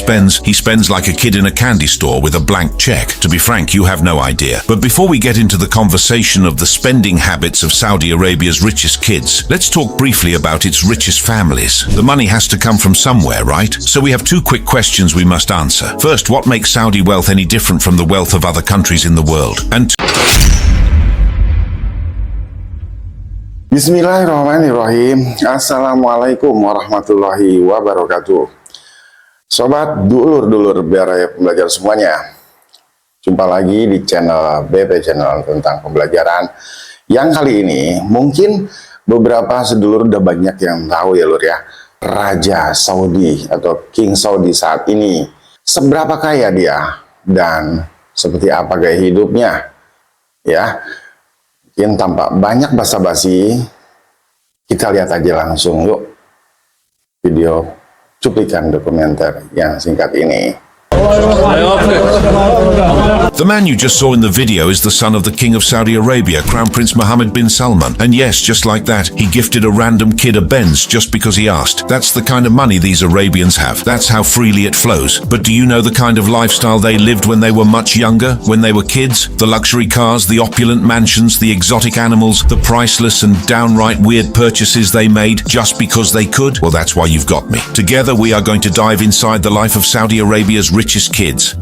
spends, he spends like a kid in a candy store with a blank check. To be frank, you have no idea. But before we get into the conversation of the spending habits of Saudi Arabia's richest kids, let's talk briefly about its richest families. The money has to come from somewhere, right? So we have two quick questions we must answer. First, what makes Saudi wealth any different from the wealth of other countries in the world? And Bismillahirrahmanirrahim. Assalamualaikum warahmatullahi wabarakatuh. Sobat dulur-dulur biara pembelajar semuanya, jumpa lagi di channel BP Channel tentang pembelajaran. Yang kali ini mungkin beberapa sedulur udah banyak yang tahu ya lur ya, Raja Saudi atau King Saudi saat ini seberapa kaya dia dan seperti apa gaya hidupnya ya. Mungkin tanpa banyak basa-basi, kita lihat aja langsung yuk video cuplikan dokumenter yang singkat ini. the man you just saw in the video is the son of the King of Saudi Arabia, Crown Prince Mohammed bin Salman. And yes, just like that, he gifted a random kid a Benz just because he asked. That's the kind of money these Arabians have. That's how freely it flows. But do you know the kind of lifestyle they lived when they were much younger, when they were kids? The luxury cars, the opulent mansions, the exotic animals, the priceless and downright weird purchases they made just because they could? Well, that's why you've got me. Together we are going to dive inside the life of Saudi Arabia's richest kids.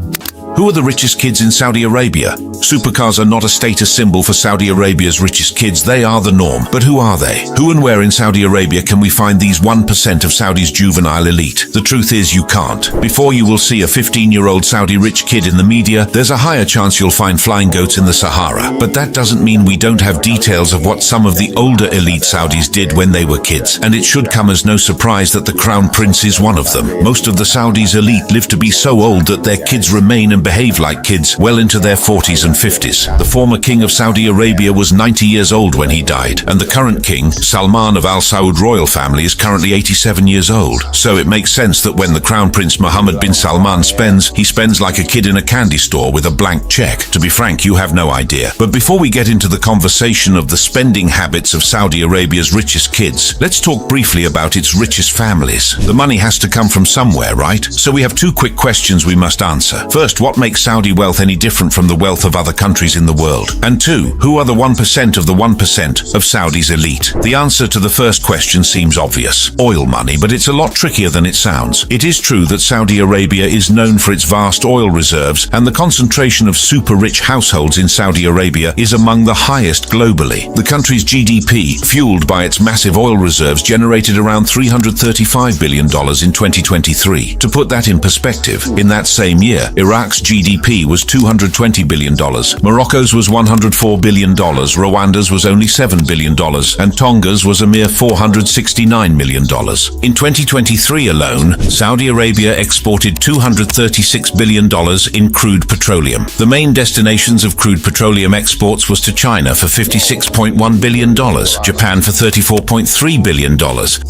Who are the richest kids in Saudi Arabia? Supercars are not a status symbol for Saudi Arabia's richest kids, they are the norm. But who are they? Who and where in Saudi Arabia can we find these 1% of Saudi's juvenile elite? The truth is you can't. Before you will see a 15-year-old Saudi rich kid in the media, there's a higher chance you'll find flying goats in the Sahara. But that doesn't mean we don't have details of what some of the older elite Saudis did when they were kids. And it should come as no surprise that the Crown Prince is one of them. Most of the Saudis' elite live to be so old that their kids remain and behave like kids well into their 40s and 50s. The former king of Saudi Arabia was 90 years old when he died, and the current king, Salman of Al Saud royal family, is currently 87 years old. So it makes sense that when the Crown Prince Mohammed bin Salman spends, he spends like a kid in a candy store with a blank check. To be frank, you have no idea. But before we get into the conversation of the spending habits of Saudi Arabia's richest kids, let's talk briefly about its richest families. The money has to come from somewhere, right? So we have two quick questions we must answer. First, what makes Saudi wealth any different from the wealth of other countries in the world? And two, who are the 1% of the 1% of Saudi's elite? The answer to the first question seems obvious. Oil money, but it's a lot trickier than it sounds. It is true that Saudi Arabia is known for its vast oil reserves, and the concentration of super-rich households in Saudi Arabia is among the highest globally. The country's GDP, fueled by its massive oil reserves, generated around $335 billion in 2023. To put that in perspective, in that same year, Iraq's GDP was $220 billion, Morocco's was $104 billion, Rwanda's was only $7 billion, and Tonga's was a mere $469 million. In 2023 alone, Saudi Arabia exported $236 billion in crude petroleum. The main destinations of crude petroleum exports was to China for $56.1 billion, Japan for $34.3 billion,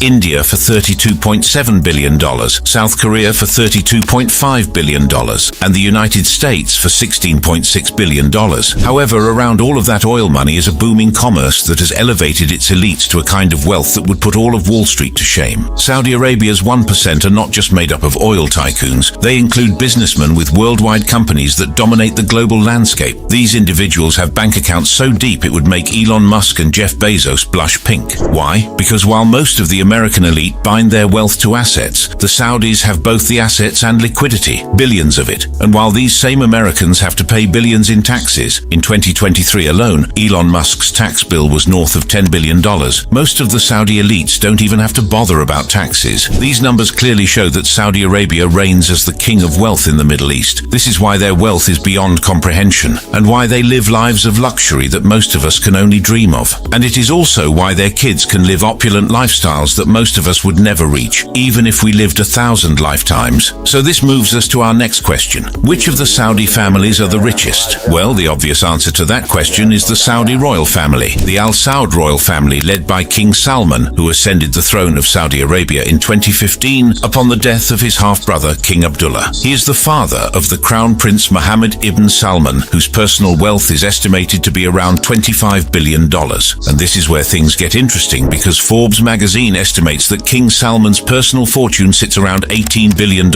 India for $32.7 billion, South Korea for $32.5 billion, and the United States for $16.6 billion. However, around all of that oil money is a booming commerce that has elevated its elites to a kind of wealth that would put all of Wall Street to shame. Saudi Arabia's 1% are not just made up of oil tycoons. They include businessmen with worldwide companies that dominate the global landscape. These individuals have bank accounts so deep it would make Elon Musk and Jeff Bezos blush pink. Why? Because while most of the American elite bind their wealth to assets, the Saudis have both the assets and liquidity, billions of it. And while these same Americans have to pay billions in taxes, in 2023 alone, Elon Musk's tax bill was north of $10 billion. Most of the Saudi elites don't even have to bother about taxes. These numbers clearly show that Saudi Arabia reigns as the king of wealth in the Middle East. This is why their wealth is beyond comprehension, and why they live lives of luxury that most of us can only dream of. And it is also why their kids can live opulent lifestyles that most of us would never reach, even if we lived 1,000 lifetimes. So this moves us to our next question. Which Which of the Saudi families are the richest? Well, the obvious answer to that question is the Saudi royal family. The Al Saud royal family, led by King Salman, who ascended the throne of Saudi Arabia in 2015 upon the death of his half-brother, King Abdullah. He is the father of the Crown Prince Mohammed ibn Salman, whose personal wealth is estimated to be around $25 billion. And this is where things get interesting, because Forbes magazine estimates that King Salman's personal fortune sits around $18 billion,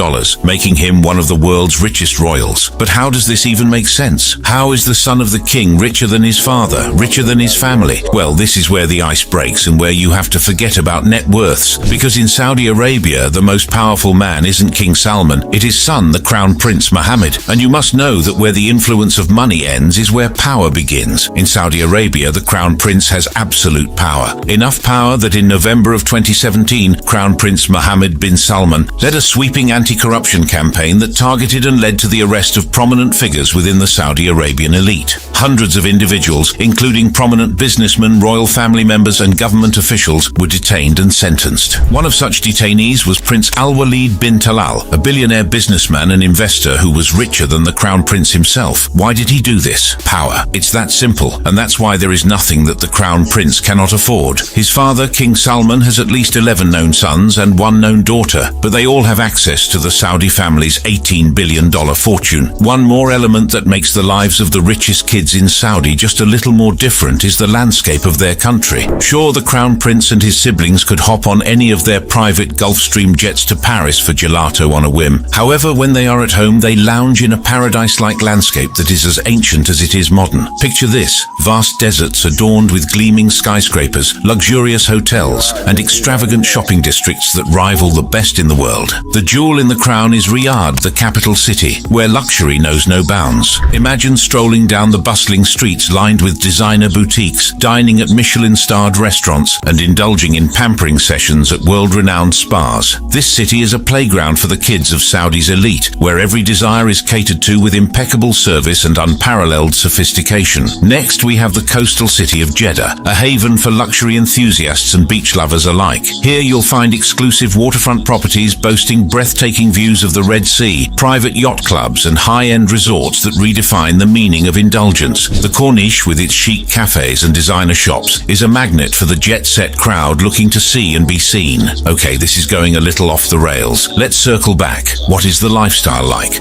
making him one of the world's richest royals. But how does this even make sense? How is the son of the king richer than his father, richer than his family? Well, this is where the ice breaks and where you have to forget about net worths, because in Saudi Arabia, the most powerful man isn't King Salman, it is son, the Crown Prince Mohammed. And you must know that where the influence of money ends is where power begins. In Saudi Arabia, the Crown Prince has absolute power. Enough power that in November of 2017, Crown Prince Mohammed bin Salman led a sweeping anti-corruption campaign that targeted and led to the arrest of prominent figures within the Saudi Arabian elite. Hundreds of individuals, including prominent businessmen, royal family members and government officials, were detained and sentenced. One of such detainees was Prince Al-Walid bin Talal, a billionaire businessman and investor who was richer than the Crown Prince himself. Why did he do this? Power. It's that simple, and that's why there is nothing that the Crown Prince cannot afford. His father, King Salman, has at least 11 known sons and 1 known daughter, but they all have access to the Saudi family's $18 billion fortune. One more element that makes the lives of the richest kids in Saudi just a little more different is the landscape of their country. Sure, the Crown Prince and his siblings could hop on any of their private Gulfstream jets to Paris for gelato on a whim. However, when they are at home, they lounge in a paradise-like landscape that is as ancient as it is modern. Picture this: vast deserts adorned with gleaming skyscrapers, luxurious hotels, and extravagant shopping districts that rival the best in the world. The jewel in the crown is Riyadh, the capital city, where luxury knows no bounds. Imagine strolling down the bustling streets lined with designer boutiques, dining at Michelin-starred restaurants, and indulging in pampering sessions at world-renowned spas. This city is a playground for the kids of Saudi's elite, where every desire is catered to with impeccable service and unparalleled sophistication. Next, we have the coastal city of Jeddah, a haven for luxury enthusiasts and beach lovers alike. Here you'll find exclusive waterfront properties boasting breathtaking views of the Red Sea, private yacht clubs, and high-end resorts that redefine the meaning of indulgence. The Corniche, with its chic cafes and designer shops, is a magnet for the jet-set crowd looking to see and be seen. Okay, this is going a little off the rails. Let's circle back. What is the lifestyle like?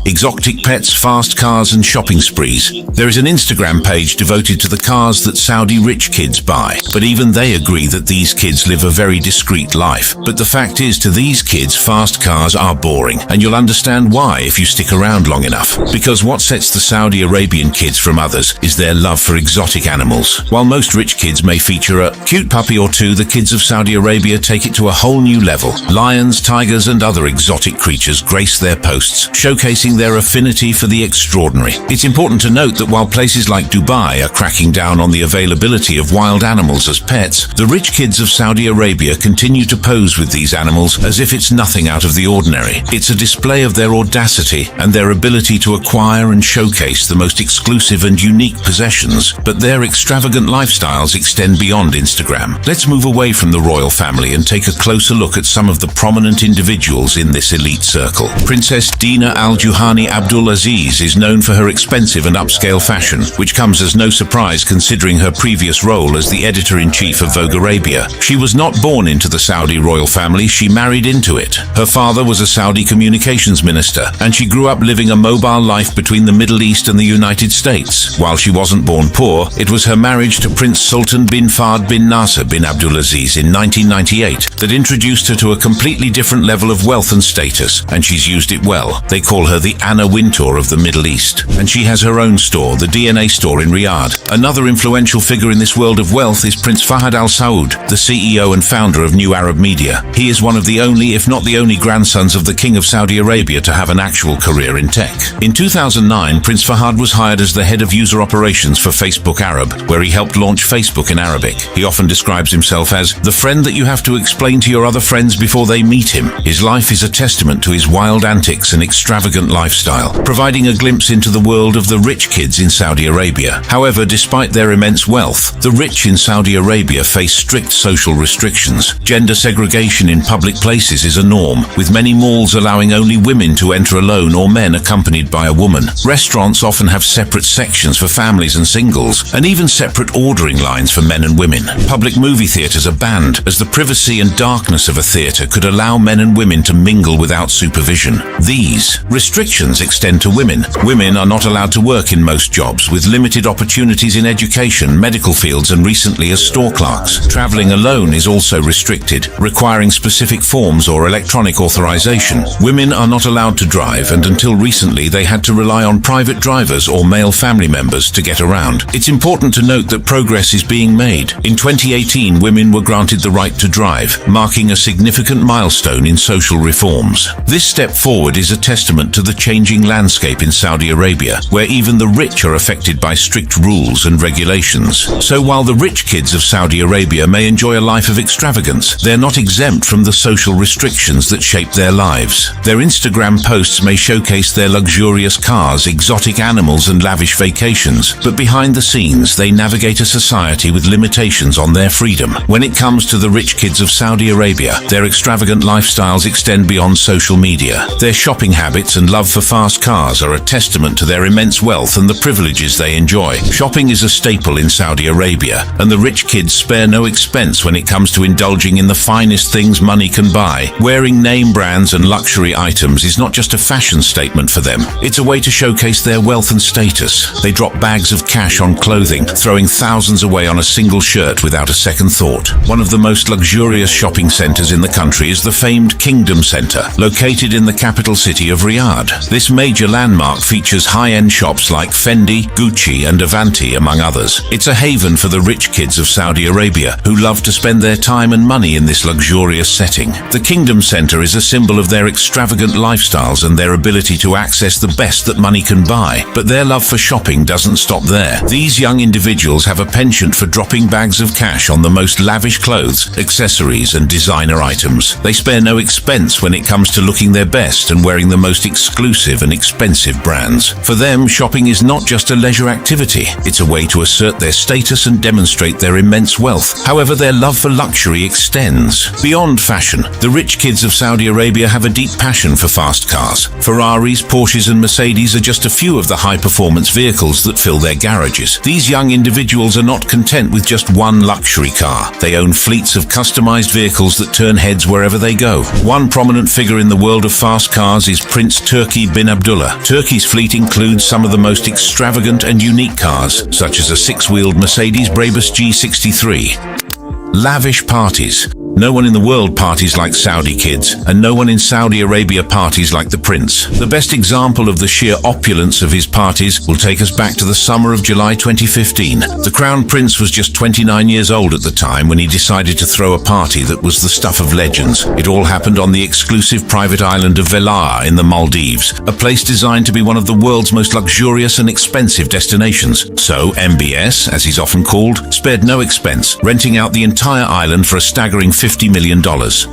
Exotic pets, fast cars and shopping sprees. There is an Instagram page devoted to the cars that Saudi rich kids buy, but even they agree that these kids live a very discreet life. But the fact is, to these kids, fast cars are boring, and you'll understand why if you stick around long enough. Because what sets the Saudi Arabian kids from others is their love for exotic animals. While most rich kids may feature a cute puppy or two, the kids of Saudi Arabia take it to a whole new level. Lions, tigers and other exotic creatures grace their posts, showcasing their affinity for the extraordinary. It's important to note that while places like Dubai are cracking down on the availability of wild animals as pets, the rich kids of Saudi Arabia continue to pose with these animals as if it's nothing out of the ordinary. It's a display of their audacity and their ability to acquire and showcase the most exclusive and unique possessions, but their extravagant lifestyles extend beyond Instagram. Let's move away from the royal family and take a closer look at some of the prominent individuals in this elite circle. Princess Dina Al-Juhani Abdulaziz is known for her expensive and upscale fashion, which comes as no surprise considering her previous role as the editor-in-chief of Vogue Arabia. She was not born into the Saudi royal family, she married into it. Her father was a Saudi communications minister, and she grew up living a mobile life between the Middle East and the United States. While she wasn't born poor, it was her marriage to Prince Sultan bin Fahd bin Nasser bin Abdulaziz in 1998 that introduced her to a completely different level of wealth and status, and she's used it well. They call her the Anna Wintour of the Middle East, and she has her own store, the DNA store in Riyadh. Another influential figure in this world of wealth is Prince Fahd Al Saud, the CEO and founder of New Arab Media. He is one of the only, if not the only, grandsons of the King of Saudi Arabia to have an actual career in tech. In 2009, Prince Fahd was hired as the head of user operations for Facebook Arab, where he helped launch Facebook in Arabic. He often describes himself as the friend that you have to explain to your other friends before they meet him. His life is a testament to his wild antics and extravagant lifestyle. lifestyle, providing a glimpse into the world of the rich kids in Saudi Arabia. However, despite their immense wealth, the rich in Saudi Arabia face strict social restrictions. Gender segregation in public places is a norm, with many malls allowing only women to enter alone or men accompanied by a woman. Restaurants often have separate sections for families and singles, and even separate ordering lines for men and women. Public movie theaters are banned, as the privacy and darkness of a theater could allow men and women to mingle without supervision. These restrictions extend to women. Women are not allowed to work in most jobs, with limited opportunities in education, medical fields, and recently as store clerks. Traveling alone is also restricted, requiring specific forms or electronic authorization. Women are not allowed to drive, and until recently they had to rely on private drivers or male family members to get around. It's important to note that progress is being made. In 2018, women were granted the right to drive, marking a significant milestone in social reforms. This step forward is a testament to the changing landscape in Saudi Arabia, where even the rich are affected by strict rules and regulations. So while the rich kids of Saudi Arabia may enjoy a life of extravagance, they're not exempt from the social restrictions that shape their lives. Their Instagram posts may showcase their luxurious cars, exotic animals, and lavish vacations, but behind the scenes, they navigate a society with limitations on their freedom. When it comes to the rich kids of Saudi Arabia, their extravagant lifestyles extend beyond social media. Their shopping habits and love for fast cars are a testament to their immense wealth and the privileges they enjoy. Shopping is a staple in Saudi Arabia, and the rich kids spare no expense when it comes to indulging in the finest things money can buy. Wearing name brands and luxury items is not just a fashion statement for them, it's a way to showcase their wealth and status. They drop bags of cash on clothing, throwing thousands away on a single shirt without a second thought. One of the most luxurious shopping centers in the country is the famed Kingdom Center, located in the capital city of Riyadh. This major landmark features high-end shops like Fendi, Gucci, and Avanti, among others. It's a haven for the rich kids of Saudi Arabia, who love to spend their time and money in this luxurious setting. The Kingdom Center is a symbol of their extravagant lifestyles and their ability to access the best that money can buy. But their love for shopping doesn't stop there. These young individuals have a penchant for dropping bags of cash on the most lavish clothes, accessories, and designer items. They spare no expense when it comes to looking their best and wearing the most exclusive and expensive brands. For them, shopping is not just a leisure activity. It's a way to assert their status and demonstrate their immense wealth. However, their love for luxury extends beyond fashion. The rich kids of Saudi Arabia have a deep passion for fast cars. Ferraris, Porsches, and Mercedes are just a few of the high-performance vehicles that fill their garages. These young individuals are not content with just one luxury car. They own fleets of customized vehicles that turn heads wherever they go. One prominent figure in the world of fast cars is Prince Turki bin Abdullah. Turki's fleet includes some of the most extravagant and unique cars, such as a six-wheeled Mercedes Brabus G63. Lavish parties. No one in the world parties like Saudi kids, and no one in Saudi Arabia parties like the prince. The best example of the sheer opulence of his parties will take us back to the summer of July 2015. The crown prince was just 29 years old at the time when he decided to throw a party that was the stuff of legends. It all happened on the exclusive private island of Vela in the Maldives, a place designed to be one of the world's most luxurious and expensive destinations. So MBS, as he's often called, spared no expense, renting out the entire island for a staggering $50 million.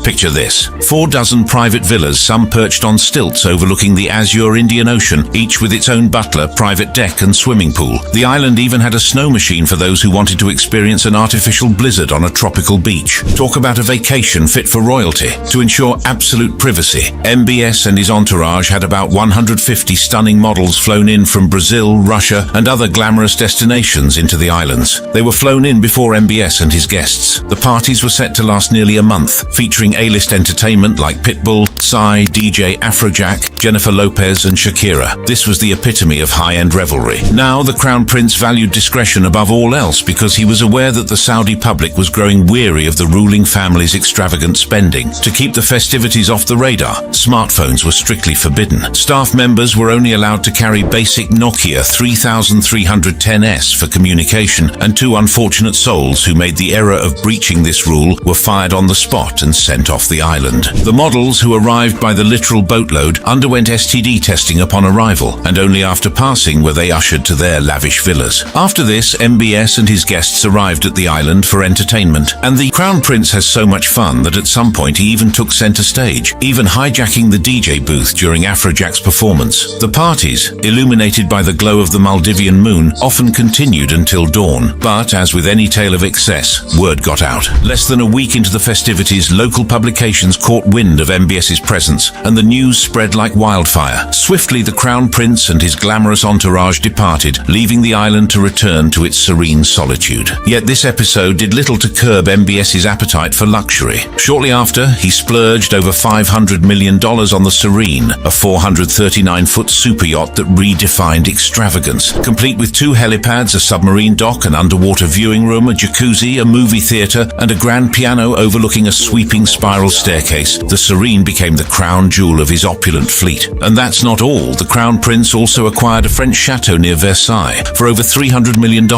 Picture this: 4 dozen private villas, some perched on stilts overlooking the azure Indian Ocean, each with its own butler, private deck, and swimming pool. The island even had a snow machine for those who wanted to experience an artificial blizzard on a tropical beach. Talk about a vacation fit for royalty. To ensure absolute privacy, MBS and his entourage had about 150 stunning models flown in from Brazil, Russia, and other glamorous destinations into the islands. They were flown in before MBS and his guests. The parties were set to last nearly a month, featuring A-list entertainment like Pitbull, Psy, DJ Afrojack, Jennifer Lopez, and Shakira. This was the epitome of high-end revelry. Now, the Crown Prince valued discretion above all else because he was aware that the Saudi public was growing weary of the ruling family's extravagant spending. To keep the festivities off the radar, smartphones were strictly forbidden. Staff members were only allowed to carry basic Nokia 3310S for communication, and 2 unfortunate souls who made the error of breaching this rule were fired certified on the spot and sent off the island. The models, who arrived by the literal boatload, underwent STD testing upon arrival, and only after passing were they ushered to their lavish villas. After this, MBS and his guests arrived at the island for entertainment, and the Crown Prince has so much fun that at some point he even took center stage, even hijacking the DJ booth during Afrojack's performance. The parties, illuminated by the glow of the Maldivian moon, often continued until dawn, but as with any tale of excess, word got out. Less than a week into the festivities, local publications caught wind of MBS's presence, and the news spread like wildfire. Swiftly, the Crown Prince and his glamorous entourage departed, leaving the island to return to its serene solitude. Yet this episode did little to curb MBS's appetite for luxury. Shortly after, he splurged over $500 million on the Serene, a 439-foot super yacht that redefined extravagance. Complete with 2 helipads, a submarine dock, an underwater viewing room, a jacuzzi, a movie theater, and a grand piano overlooking a sweeping spiral staircase, the Serene became the crown jewel of his opulent fleet. And that's not all. The Crown Prince also acquired a French chateau near Versailles for over $300 million,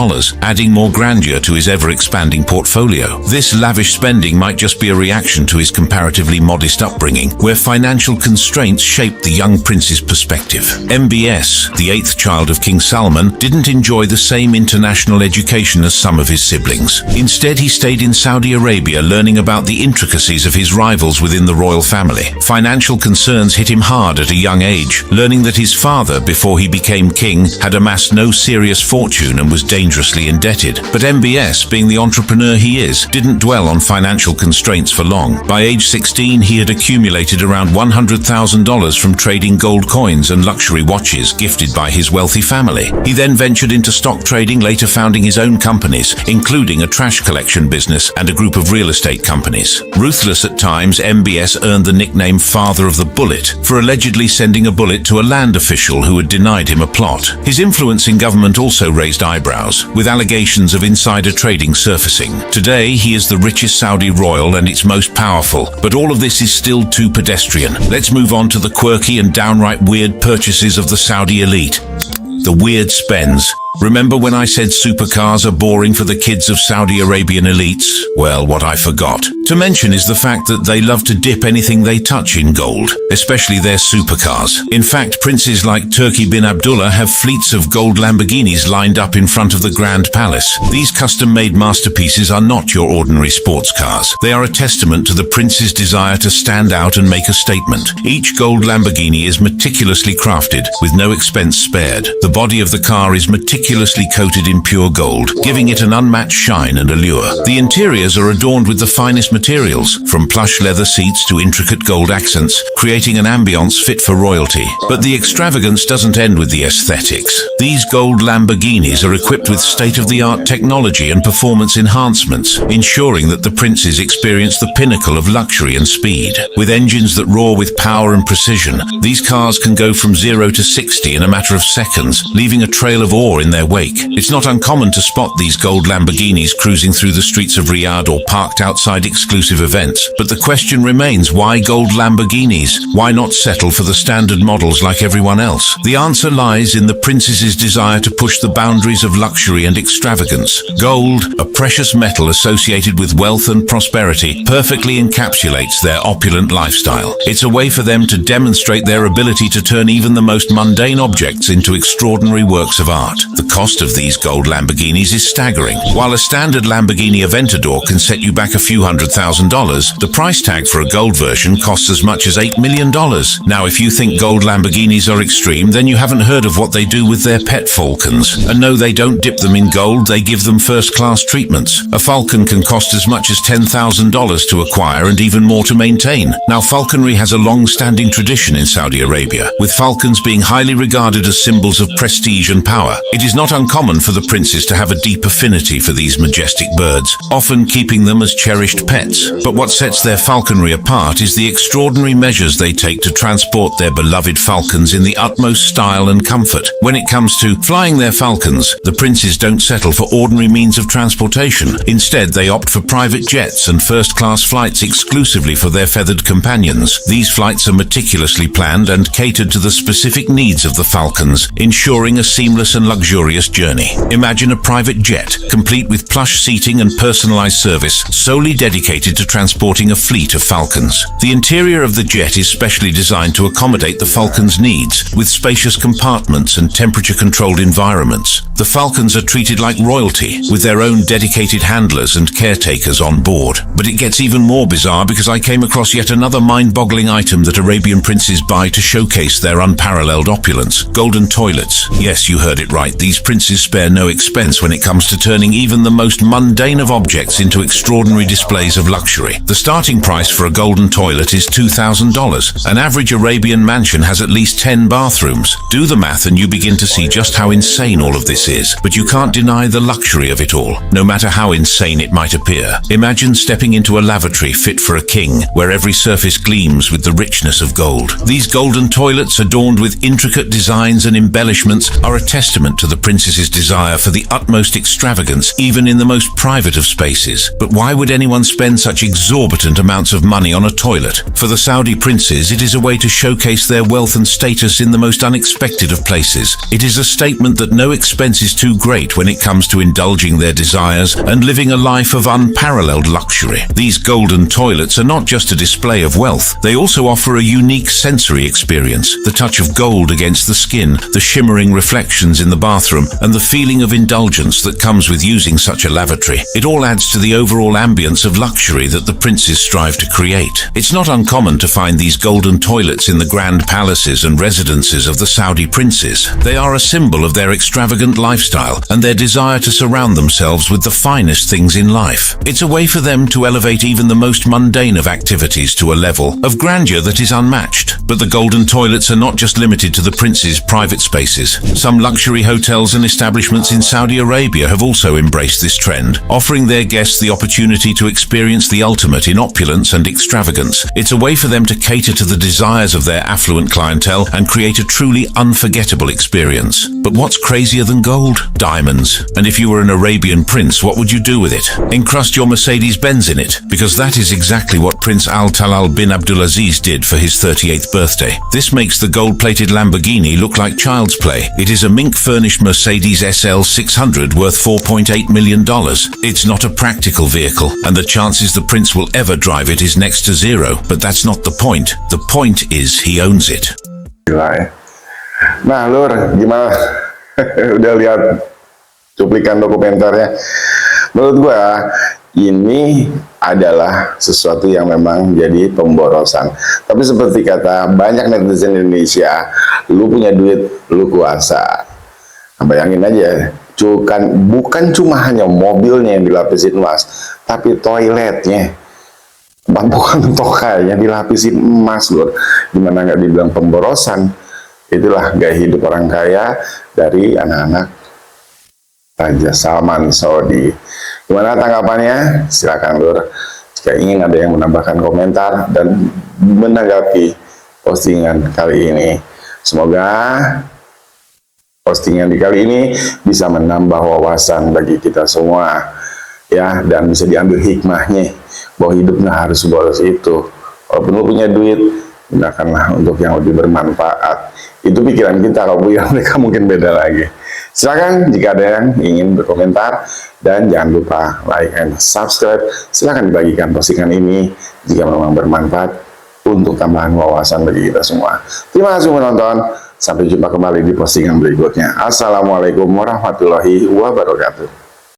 adding more grandeur to his ever-expanding portfolio. This lavish spending might just be a reaction to his comparatively modest upbringing, where financial constraints shaped the young prince's perspective. MBS, the 8th child of King Salman, didn't enjoy the same international education as some of his siblings. Instead, he stayed in Saudi Arabia learning about the intricacies of his rivals within the royal family. Financial concerns hit him hard at a young age, learning that his father, before he became king, had amassed no serious fortune and was dangerously indebted. But MBS, being the entrepreneur he is, didn't dwell on financial constraints for long. By age 16, he had accumulated around $100,000 from trading gold coins and luxury watches gifted by his wealthy family. He then ventured into stock trading, later founding his own companies, including a trash collection business and a group of real estate companies. Ruthless at times, MBS earned the nickname Father of the Bullet for allegedly sending a bullet to a land official who had denied him a plot. His influence in government also raised eyebrows, with allegations of insider trading surfacing. Today, he is the richest Saudi royal and its most powerful, but all of this is still too pedestrian. Let's move on to the quirky and downright weird purchases of the Saudi elite. The weird spends. Remember when I said supercars are boring for the kids of Saudi Arabian elites? Well, what I forgot to mention is the fact that they love to dip anything they touch in gold, especially their supercars. In fact, princes like Turki bin Abdullah have fleets of gold Lamborghinis lined up in front of the Grand Palace. These custom-made masterpieces are not your ordinary sports cars. They are a testament to the prince's desire to stand out and make a statement. Each gold Lamborghini is meticulously crafted, with no expense spared. The body of the car is meticulously coated in pure gold, giving it an unmatched shine and allure. The interiors are adorned with the finest materials, from plush leather seats to intricate gold accents, creating an ambience fit for royalty. But the extravagance doesn't end with the aesthetics. These gold Lamborghinis are equipped with state-of-the-art technology and performance enhancements, ensuring that the princes experience the pinnacle of luxury and speed. With engines that roar with power and precision, these cars can go from 0 to 60 in a matter of seconds, leaving a trail of awe in their wake. It's not uncommon to spot these gold Lamborghinis cruising through the streets of Riyadh or parked outside exclusive events. But the question remains, why gold Lamborghinis? Why not settle for the standard models like everyone else? The answer lies in the princess's desire to push the boundaries of luxury and extravagance. Gold, a precious metal associated with wealth and prosperity, perfectly encapsulates their opulent lifestyle. It's a way for them to demonstrate their ability to turn even the most mundane objects into extraordinary works of art. The cost of these gold Lamborghinis is staggering. While a standard Lamborghini Aventador can set you back a few $100,000, the price tag for a gold version costs as much as $8 million. Now, if you think gold Lamborghinis are extreme, then you haven't heard of what they do with their pet falcons. And no, they don't dip them in gold, they give them first-class treatments. A falcon can cost as much as $10,000 to acquire and even more to maintain. Now, falconry has a long-standing tradition in Saudi Arabia, with falcons being highly regarded as symbols of prestige and power. It is not uncommon for the princes to have a deep affinity for these majestic birds, often keeping them as cherished pets. But what sets their falconry apart is the extraordinary measures they take to transport their beloved falcons in the utmost style and comfort. When it comes to flying their falcons, the princes don't settle for ordinary means of transportation. Instead, they opt for private jets and first-class flights exclusively for their feathered companions. These flights are meticulously planned and catered to the specific needs of the falcons, ensuring a seamless and luxurious luxurious journey. Imagine a private jet, complete with plush seating and personalized service, solely dedicated to transporting a fleet of falcons. The interior of the jet is specially designed to accommodate the falcon's needs, with spacious compartments and temperature-controlled environments. The falcons are treated like royalty, with their own dedicated handlers and caretakers on board. But it gets even more bizarre because I came across yet another mind-boggling item that Arabian princes buy to showcase their unparalleled opulence: golden toilets. Yes, you heard it right. These princes spare no expense when it comes to turning even the most mundane of objects into extraordinary displays of luxury. The starting price for a golden toilet is $2,000. An average Arabian mansion has at least 10 bathrooms. Do the math and you begin to see just how insane all of this is. But you can't deny the luxury of it all, no matter how insane it might appear. Imagine stepping into a lavatory fit for a king, where every surface gleams with the richness of gold. These golden toilets, adorned with intricate designs and embellishments, are a testament to the princess's desire for the utmost extravagance, even in the most private of spaces. But why would anyone spend such exorbitant amounts of money on a toilet? For the Saudi princes, it is a way to showcase their wealth and status in the most unexpected of places. It is a statement that no expense is too great when it comes to indulging their desires and living a life of unparalleled luxury. These golden toilets are not just a display of wealth, they also offer a unique sensory experience. The touch of gold against the skin, the shimmering reflections in the bathroom, and the feeling of indulgence that comes with using such a lavatory. It all adds to the overall ambience of luxury that the princes strive to create. It's not uncommon to find these golden toilets in the grand palaces and residences of the Saudi princes. They are a symbol of their extravagant lifestyle and their desire to surround themselves with the finest things in life. It's a way for them to elevate even the most mundane of activities to a level of grandeur that is unmatched. But the golden toilets are not just limited to the prince's private spaces. Some luxury hotels and establishments in Saudi Arabia have also embraced this trend, offering their guests the opportunity to experience the ultimate in opulence and extravagance. It's a way for them to cater to the desires of their affluent clientele and create a truly unforgettable experience. But what's crazier than gold? Diamonds. And if you were an Arabian prince, what would you do with it? Encrust your Mercedes-Benz in it, because that is exactly what Prince Al-Talal bin Abdulaziz did for his 38th birthday. This makes the gold-plated Lamborghini look like child's play. It is a mink-furnished Mercedes SL 600 worth $4.8 million. It's not a practical vehicle, and the chances the prince will ever drive it is next to zero. But that's not the point. The point is he owns it. Gila ya. Nah, Lur, gimana? Udah lihat cuplikan dokumenternya? Menurut gua, ini adalah sesuatu yang memang jadi pemborosan. Tapi seperti kata banyak netizen Indonesia, lu punya duit, lu kuasa. Nah, bayangin aja, bukan cuma hanya mobilnya yang dilapisin emas, tapi toiletnya, bukan tokainya dilapisin emas, Lur. Gimana nggak dibilang pemborosan? Itulah gaya hidup orang kaya dari anak-anak Raja Salman Saudi. Gimana tanggapannya? Silakan, Lur. Jika ingin ada yang menambahkan komentar dan menanggapi postingan kali ini, semoga postingan di kali ini bisa menambah wawasan bagi kita semua, ya, dan bisa diambil hikmahnya bahwa hidup nggak harus boros itu. Walaupun lu punya duit, gunakanlah untuk yang lebih bermanfaat. Itu pikiran kita, kalau pikiran mereka mungkin beda lagi. Silakan jika ada yang ingin berkomentar, dan jangan lupa like and subscribe. Silakan dibagikan postingan ini jika memang bermanfaat untuk tambahan wawasan bagi kita semua. Terima kasih menonton. Sampai jumpa kembali di postingan berikutnya. Assalamualaikum warahmatullahi wabarakatuh.